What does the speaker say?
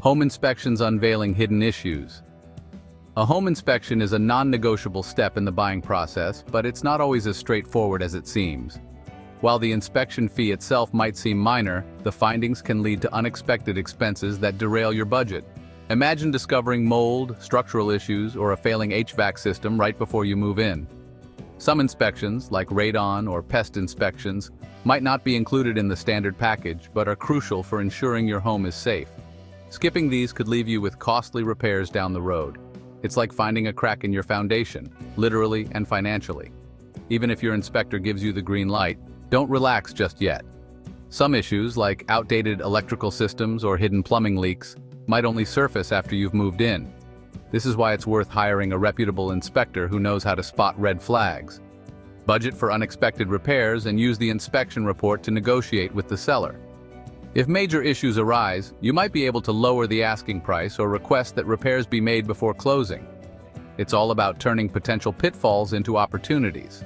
Home inspections unveiling hidden issues. A home inspection is a non-negotiable step in the buying process, but it's not always as straightforward as it seems. While the inspection fee itself might seem minor, the findings can lead to unexpected expenses that derail your budget. Imagine discovering mold, structural issues, or a failing HVAC system right before you move in. Some inspections, like radon or pest inspections, might not be included in the standard package, but are crucial for ensuring your home is safe. Skipping these could leave you with costly repairs down the road. It's like finding a crack in your foundation, literally and financially. Even if your inspector gives you the green light, don't relax just yet. Some issues, like outdated electrical systems or hidden plumbing leaks, might only surface after you've moved in. This is why it's worth hiring a reputable inspector who knows how to spot red flags. Budget for unexpected repairs and use the inspection report to negotiate with the seller. If major issues arise, you might be able to lower the asking price or request that repairs be made before closing. It's all about turning potential pitfalls into opportunities.